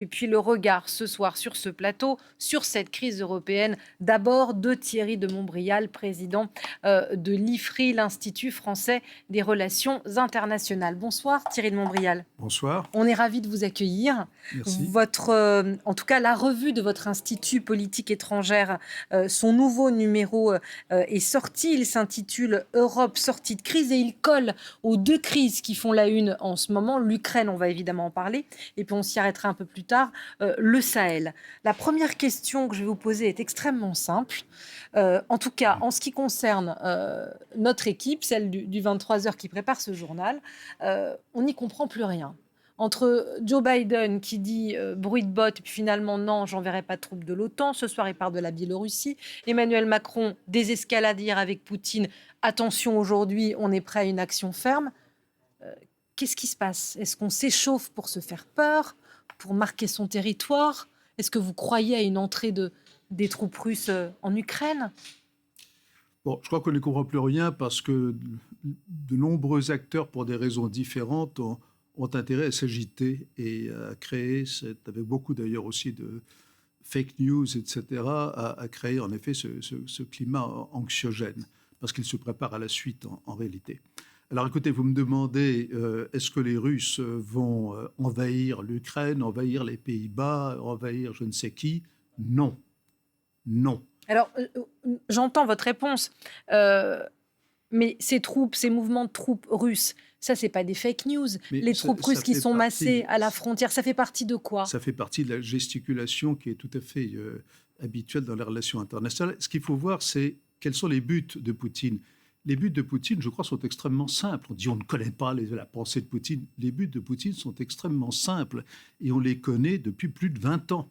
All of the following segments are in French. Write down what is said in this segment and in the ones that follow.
Et puis le regard ce soir sur ce plateau, sur cette crise européenne, d'abord de Thierry de Montbrial, président de l'IFRI, l'Institut français des relations internationales. Bonsoir Thierry de Montbrial. Bonsoir, On est ravis de vous accueillir. merci. En tout cas, la revue de votre Institut Politique étrangère, son nouveau numéro est sorti. Il s'intitule Europe sortie de crise et il colle aux deux crises qui font la une en ce moment. L'Ukraine, on va évidemment en parler, et puis on s'y arrêtera un peu plus tard. Le Sahel. La première question que je vais vous poser est extrêmement simple. En tout cas, en ce qui concerne notre équipe, celle du 23h qui prépare ce journal, on n'y comprend plus rien. Entre Joe Biden qui dit bruit de botte, et puis finalement non, j'enverrai pas de troupes de l'OTAN. Ce soir, il parle de la Biélorussie. Emmanuel Macron, désescalade hier avec Poutine. Attention, aujourd'hui, on est prêt à une action ferme. Qu'est-ce qui se passe? Est-ce qu'on s'échauffe pour se faire peur, pour marquer son territoire? Est-ce que vous croyez à une entrée des troupes russes en Ukraine? Bon, je crois qu'on ne comprend plus rien parce que de nombreux acteurs, pour des raisons différentes, ont intérêt à s'agiter et à créer, avec beaucoup d'ailleurs aussi de fake news, etc., à créer en effet ce climat anxiogène, parce qu'ils se préparent à la suite en réalité. Alors écoutez, vous me demandez, est-ce que les Russes vont envahir l'Ukraine, envahir les Pays-Bas, envahir je ne sais qui? Non, non. Alors, j'entends votre réponse, mais ces troupes, ces mouvements de troupes russes, ça, c'est pas des fake news. Mais Les ça, troupes russes ça qui fait sont massées partie, à la frontière, ça fait partie de quoi? ça fait partie de la gesticulation qui est tout à fait habituelle dans les relations internationales. Ce qu'il faut voir, c'est quels sont les buts de Poutine. Les buts de Poutine, je crois, sont extrêmement simples. On dit on ne connaît pas la pensée de Poutine. Les buts de Poutine sont extrêmement simples et on les connaît depuis plus de 20 ans.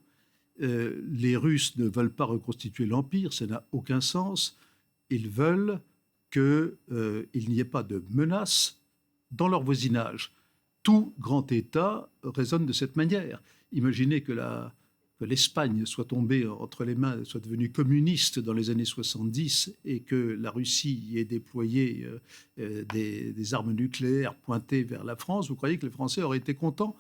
Les Russes ne veulent pas reconstituer l'Empire, ça n'a aucun sens. Ils veulent qu'il n'y ait pas de menace dans leur voisinage. Tout grand État raisonne de cette manière. Imaginez que l'Espagne soit tombée entre les mains, soit devenue communiste dans les années 70 et que la Russie y ait déployé des armes nucléaires pointées vers la France. Vous croyez que les Français auraient été contents?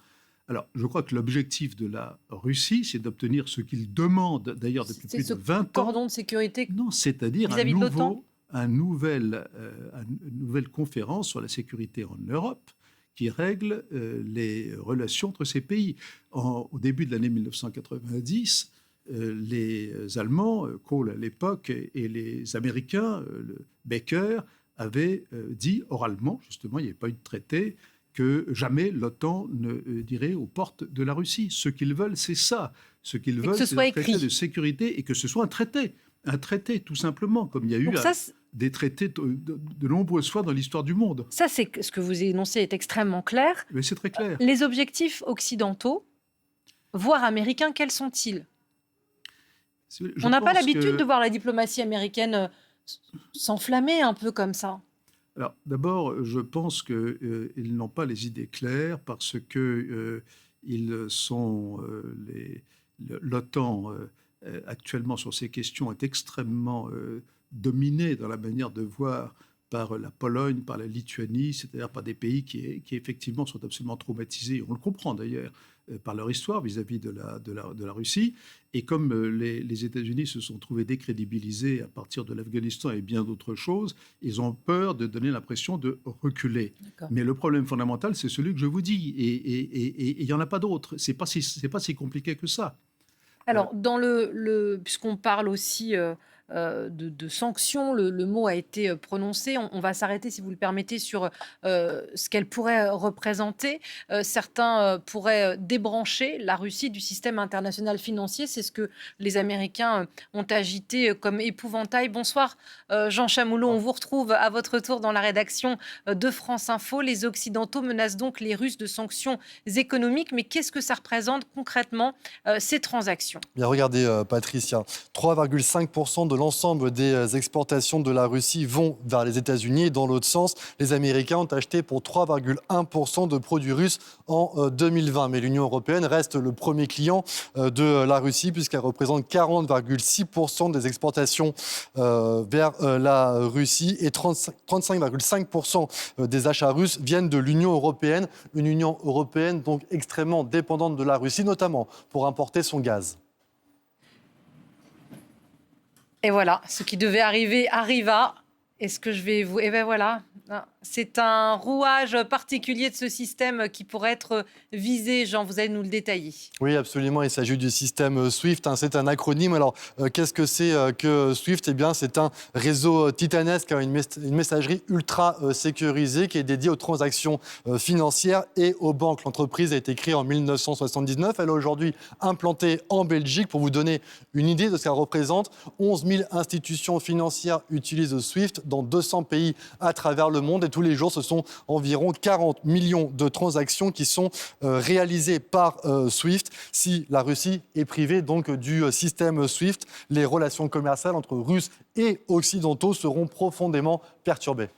Alors, je crois que l'objectif de la Russie, c'est d'obtenir ce qu'ils demandent d'ailleurs depuis C'est plus ce de 20 ans. cordon de sécurité Non, c'est-à-dire vis-à-vis de l'OTAN? une nouvelle conférence sur la sécurité en Europe qui règle les relations entre ces pays. Au début de l'année 1990, les Allemands, Kohl à l'époque, et les Américains, Baker, avaient dit oralement, justement, il n'y avait pas eu de traité, que jamais l'OTAN ne dirait aux portes de la Russie. Ce qu'ils veulent, c'est ça. Ce qu'ils veulent, c'est un traité de sécurité et que ce soit un traité. Un traité, tout simplement, comme il y a eu des traités de nombreuses fois dans l'histoire du monde. Ça, c'est ce que vous énoncez est extrêmement clair. Mais c'est très clair. Les objectifs occidentaux, voire américains, quels sont-ils? On n'a pas l'habitude de voir la diplomatie américaine s'enflammer un peu comme ça. Alors, d'abord, je pense qu'ils n'ont pas les idées claires parce que l'OTAN, actuellement, sur ces questions, est extrêmement dominée dans la manière de voir par la Pologne, par la Lituanie, c'est-à-dire par des pays qui effectivement sont absolument traumatisés, on le comprend d'ailleurs, par leur histoire vis-à-vis de la Russie. Et comme les États-Unis se sont trouvés décrédibilisés à partir de l'Afghanistan et bien d'autres choses, ils ont peur de donner l'impression de reculer. Mais le problème fondamental, c'est celui que je vous dis. Et il n'y en a pas d'autre. C'est pas si compliqué que ça. Alors, puisqu'on parle aussi de sanctions, le mot a été prononcé. On va s'arrêter, si vous le permettez, sur ce qu'elle pourrait représenter. Certains pourraient débrancher la Russie du système international financier. C'est ce que les Américains ont agité comme épouvantail. Bonsoir, Jean Chamoulot. On vous retrouve à votre tour dans la rédaction de France Info. Les Occidentaux menacent donc les Russes de sanctions économiques. Mais qu'est-ce que ça représente concrètement, ces transactions? Bien, regardez, Patricia, 3,5% de l'ensemble des exportations de la Russie vont vers les États-Unis. Et dans l'autre sens, les Américains ont acheté pour 3,1% de produits russes en 2020. Mais l'Union européenne reste le premier client de la Russie puisqu'elle représente 40,6% des exportations vers la Russie et 35,5% des achats russes viennent de l'Union européenne. Une Union européenne donc extrêmement dépendante de la Russie, notamment pour importer son gaz. Et voilà, ce qui devait arriver arriva. Est-ce que je vais vous... Eh bien voilà, c'est un rouage particulier de ce système qui pourrait être visé. Jean, vous allez nous le détailler. Oui, absolument. Il s'agit du système SWIFT. C'est un acronyme. Alors, qu'est-ce que c'est que SWIFT ? Eh bien, c'est un réseau titanesque, une messagerie ultra sécurisée qui est dédiée aux transactions financières et aux banques. L'entreprise a été créée en 1979. Elle est aujourd'hui implantée en Belgique. Pour vous donner une idée de ce qu'elle représente, 11 000 institutions financières utilisent SWIFT dans 200 pays à travers le monde. Et tous les jours, ce sont environ 40 millions de transactions qui sont réalisées par SWIFT. Si la Russie est privée donc du système SWIFT, les relations commerciales entre Russes et Occidentaux seront profondément perturbées.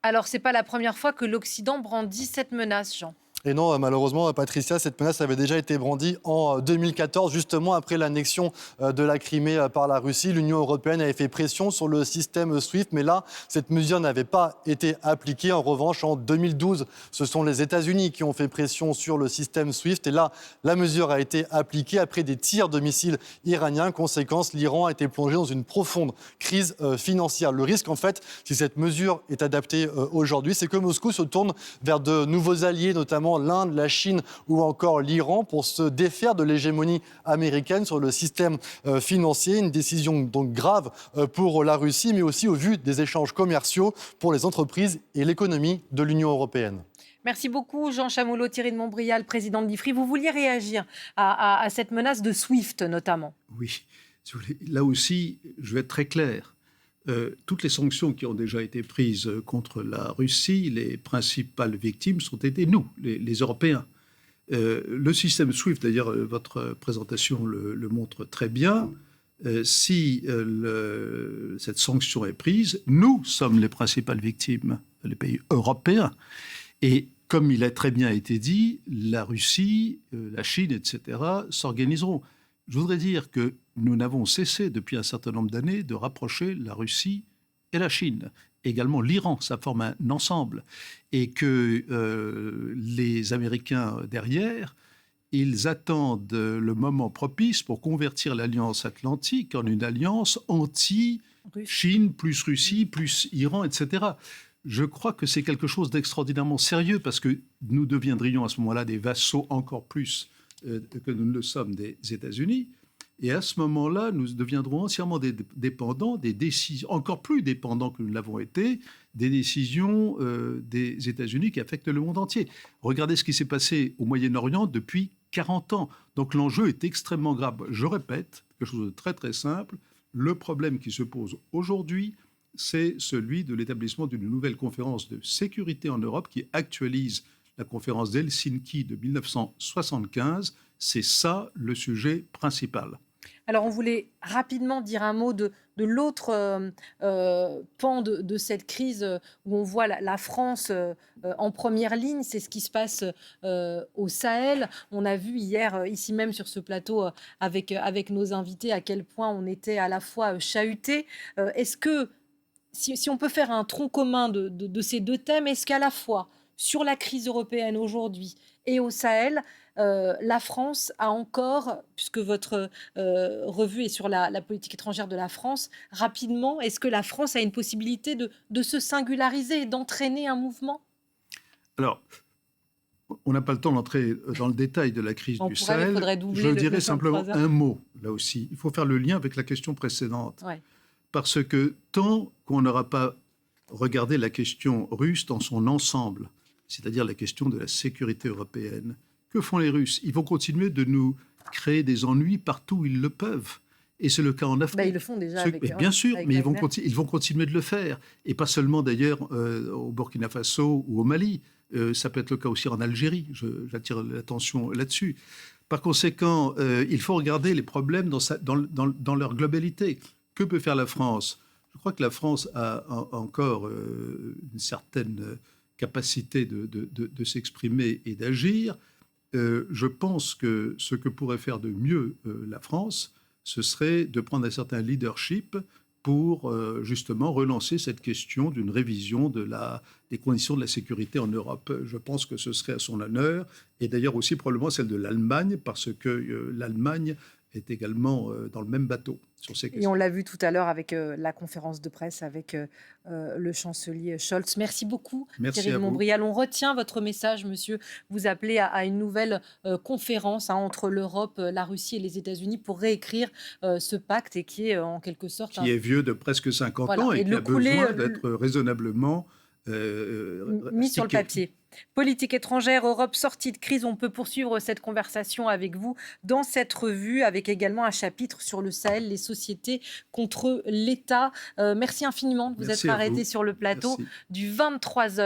Alors, ce n'est pas la première fois que l'Occident brandit cette menace, Jean. Et non, malheureusement, Patricia, cette menace avait déjà été brandie en 2014, justement après l'annexion de la Crimée par la Russie. L'Union européenne avait fait pression sur le système SWIFT, mais là, cette mesure n'avait pas été appliquée. En revanche, en 2012, ce sont les États-Unis qui ont fait pression sur le système SWIFT. Et là, la mesure a été appliquée après des tirs de missiles iraniens. Conséquence, l'Iran a été plongé dans une profonde crise financière. Le risque, en fait, si cette mesure est adaptée aujourd'hui, c'est que Moscou se tourne vers de nouveaux alliés, notamment l'Inde, la Chine ou encore l'Iran pour se défaire de l'hégémonie américaine sur le système financier. Une décision donc grave pour la Russie, mais aussi au vu des échanges commerciaux pour les entreprises et l'économie de l'Union européenne. Merci beaucoup, Jean Chamoulot, Thierry de Montbrial, président de l'IFRI. Vous vouliez réagir à cette menace de SWIFT, notamment ? Oui, là aussi, je vais être très clair. Toutes les sanctions qui ont déjà été prises contre la Russie, les principales victimes sont été nous, les Européens. Le système SWIFT, d'ailleurs, votre présentation le montre très bien. Si cette sanction est prise, nous sommes les principales victimes, les pays européens. Et comme il a très bien été dit, la Russie, la Chine, etc., s'organiseront. Je voudrais dire que nous n'avons cessé depuis un certain nombre d'années de rapprocher la Russie et la Chine. Également l'Iran, ça forme un ensemble. Et que les Américains derrière, ils attendent le moment propice pour convertir l'Alliance Atlantique en une alliance anti-Chine, plus Russie, plus Iran, etc. Je crois que c'est quelque chose d'extraordinairement sérieux parce que nous deviendrions à ce moment-là des vassaux encore plus que nous ne le sommes des États-Unis. Et à ce moment-là, nous deviendrons entièrement dépendants des décisions, encore plus dépendants que nous l'avons été, des décisions des États-Unis qui affectent le monde entier. Regardez ce qui s'est passé au Moyen-Orient depuis 40 ans. Donc l'enjeu est extrêmement grave. Je répète, quelque chose de très très simple, le problème qui se pose aujourd'hui, c'est celui de l'établissement d'une nouvelle conférence de sécurité en Europe qui actualise la conférence d'Helsinki de 1975. C'est ça le sujet principal. Alors, on voulait rapidement dire un mot de l'autre pan de cette crise où on voit la France en première ligne. C'est ce qui se passe au Sahel. On a vu hier, ici même sur ce plateau, avec nos invités, à quel point on était à la fois chahutés. Est-ce que, si on peut faire un tronc commun de ces deux thèmes, est-ce qu'à la fois sur la crise européenne aujourd'hui et au Sahel, la France a encore, puisque votre revue est sur la politique étrangère de la France, rapidement, est-ce que la France a une possibilité de se singulariser et d'entraîner un mouvement ? Alors, on n'a pas le temps d'entrer dans le détail de la crise du Sahel. Je dirais simplement un mot, là aussi. Il faut faire le lien avec la question précédente. Ouais. Parce que tant qu'on n'aura pas regardé la question russe dans son ensemble, c'est-à-dire la question de la sécurité européenne, que font les Russes ? Ils vont continuer de nous créer des ennuis partout où ils le peuvent. Et c'est le cas en Afrique. Ils le font déjà. Bien sûr, mais ils vont continuer de le faire. Et pas seulement d'ailleurs au Burkina Faso ou au Mali. Ça peut être le cas aussi en Algérie. J'attire l'attention là-dessus. Par conséquent, il faut regarder les problèmes dans leur globalité. que peut faire la France? Je crois que la France a encore une certaine capacité de s'exprimer et d'agir. Je pense que ce que pourrait faire de mieux la France, ce serait de prendre un certain leadership pour justement relancer cette question d'une révision des conditions de la sécurité en Europe. Je pense que ce serait à son honneur, et d'ailleurs aussi probablement celle de l'Allemagne, parce que l'Allemagne est également dans le même bateau sur ces Et questions. on l'a vu tout à l'heure avec la conférence de presse avec le chancelier Scholz. Merci beaucoup, Merci Thierry à de vous. Montbrial. On retient votre message, monsieur. Vous appelez à une nouvelle conférence entre l'Europe, la Russie et les États-Unis pour réécrire ce pacte et qui est en quelque sorte Qui est vieux de presque 50 ans et et de qui le a couler, besoin d'être raisonnablement mis sur le stické. papier. Politique étrangère, Europe sortie de crise, on peut poursuivre cette conversation avec vous dans cette revue, avec également un chapitre sur le Sahel, les sociétés contre l'État. Merci infiniment de vous Merci être à arrêté vous. sur le plateau Merci. du 23h.